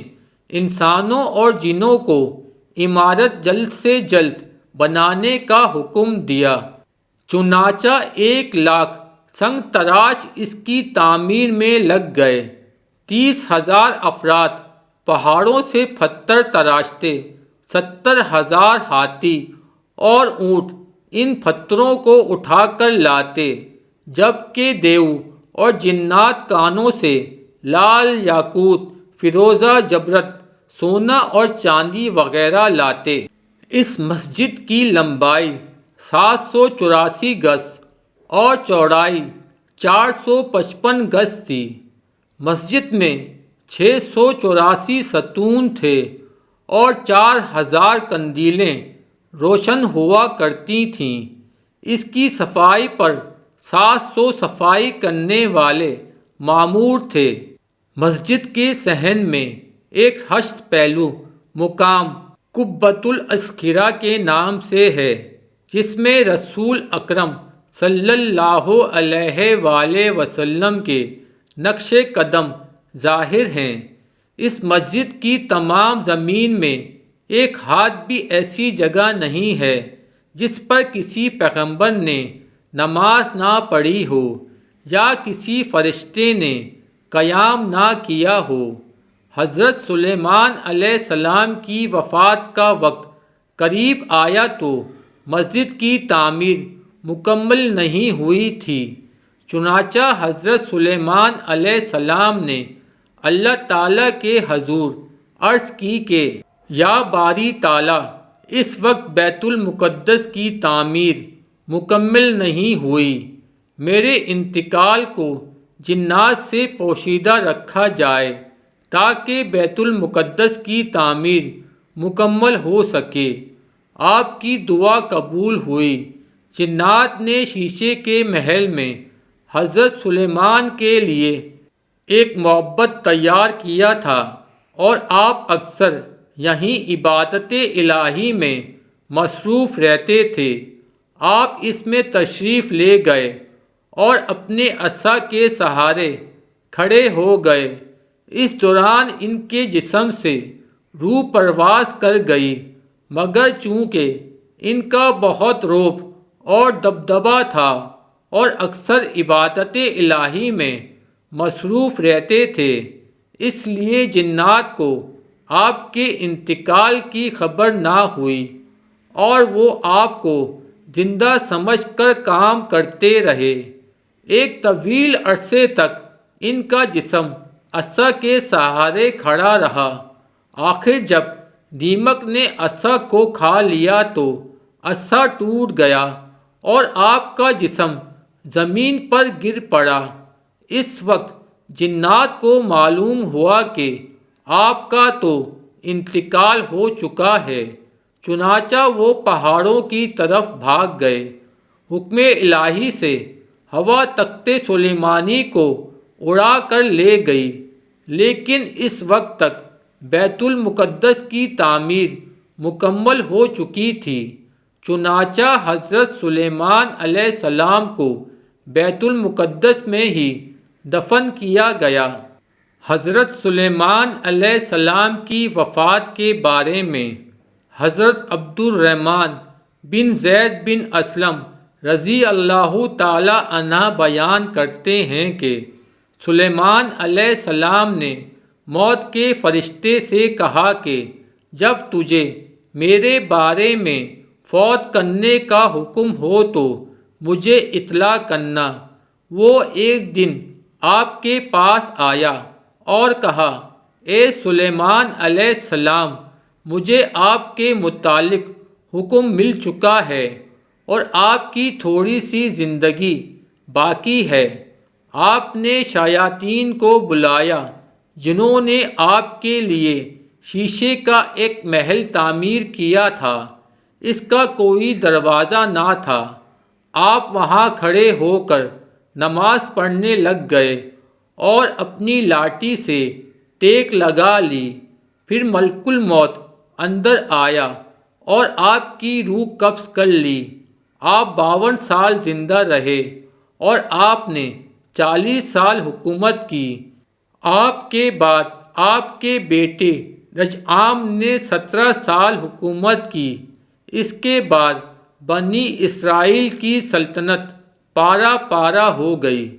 انسانوں اور جنوں کو عمارت جلد سے جلد بنانے کا حکم دیا، چنانچہ 1,00,000 سنگ تراش اس کی تعمیر میں لگ گئے۔ 30,000 افراد پہاڑوں سے پتھر تراشتے، 70,000 ہاتھی اور اونٹ ان پتھروں کو اٹھا کر لاتے، جبکہ دیو اور جنات کانوں سے لال یاقوت، فیروزہ جبرت، سونا اور چاندی وغیرہ لاتے۔ اس مسجد کی لمبائی 784 گز اور چوڑائی 455 گز تھی۔ مسجد میں 684 ستون تھے اور 4,000 قندیلیں روشن ہوا کرتی تھیں۔ اس کی صفائی پر 700 صفائی کرنے والے مامور تھے۔ مسجد کے صحن میں ایک ہشت پہلو مقام قبۃ الاسخرہ کے نام سے ہے، جس میں رسول اکرم صلی اللہ علیہ وآلہ وسلم کے نقش قدم ظاہر ہیں۔ اس مسجد کی تمام زمین میں ایک ہاتھ بھی ایسی جگہ نہیں ہے جس پر کسی پیغمبر نے نماز نہ پڑھی ہو یا کسی فرشتے نے قیام نہ کیا ہو۔ حضرت سلیمان علیہ السلام کی وفات کا وقت قریب آیا تو مسجد کی تعمیر مکمل نہیں ہوئی تھی، چنانچہ حضرت سلیمان علیہ السلام نے اللہ تعالیٰ کے حضور عرض کی کہ یا باری تعالیٰ، اس وقت بیت المقدس کی تعمیر مکمل نہیں ہوئی، میرے انتقال کو جنات سے پوشیدہ رکھا جائے تاکہ بیت المقدس کی تعمیر مکمل ہو سکے۔ آپ کی دعا قبول ہوئی۔ جنات نے شیشے کے محل میں حضرت سلیمان کے لیے ایک معبد تیار کیا تھا اور آپ اکثر یہیں عبادت الہی میں مصروف رہتے تھے۔ آپ اس میں تشریف لے گئے اور اپنے عصا کے سہارے کھڑے ہو گئے۔ اس دوران ان کے جسم سے روح پرواز کر گئی، مگر چونکہ ان کا بہت رعب اور دبدبہ تھا اور اکثر عبادت الہی میں مصروف رہتے تھے، اس لیے جنات کو آپ کے انتقال کی خبر نہ ہوئی اور وہ آپ کو زندہ سمجھ کر کام کرتے رہے۔ ایک طویل عرصے تک ان کا جسم عصا کے سہارے کھڑا رہا۔ آخر جب دیمک نے عصا کو کھا لیا تو عصا ٹوٹ گیا اور آپ کا جسم زمین پر گر پڑا۔ اس وقت جنات کو معلوم ہوا کہ آپ کا تو انتقال ہو چکا ہے، چنانچہ وہ پہاڑوں کی طرف بھاگ گئے۔ حکم الہی سے ہوا تخت سلیمانی کو اڑا کر لے گئی، لیکن اس وقت تک بیت المقدس کی تعمیر مکمل ہو چکی تھی، چنانچہ حضرت سلیمان علیہ السلام کو بیت المقدس میں ہی دفن کیا گیا۔ حضرت سلیمان علیہ السلام کی وفات کے بارے میں حضرت عبد الرحمن بن زید بن اسلم رضی اللہ تعالی عنہ بیان کرتے ہیں کہ سلیمان علیہ السلام نے موت کے فرشتے سے کہا کہ جب تجھے میرے بارے میں فوت کرنے کا حکم ہو تو مجھے اطلاع کرنا۔ وہ ایک دن آپ کے پاس آیا اور کہا، اے سلیمان علیہ السلام، مجھے آپ کے متعلق حکم مل چکا ہے اور آپ کی تھوڑی سی زندگی باقی ہے۔ آپ نے شیاطین کو بلایا جنہوں نے آپ کے لیے شیشے کا ایک محل تعمیر کیا تھا، اس کا کوئی دروازہ نہ تھا۔ آپ وہاں کھڑے ہو کر نماز پڑھنے لگ گئے اور اپنی لاٹھی سے ٹیک لگا لی۔ پھر ملک الموت اندر آیا اور آپ کی روح قبض کر لی۔ آپ 52 سال زندہ رہے اور آپ نے 40 سال حکومت کی۔ آپ کے بعد آپ کے بیٹے رجعام نے 17 سال حکومت کی۔ اس کے بعد بنی اسرائیل کی سلطنت پارا پارا ہو گئی۔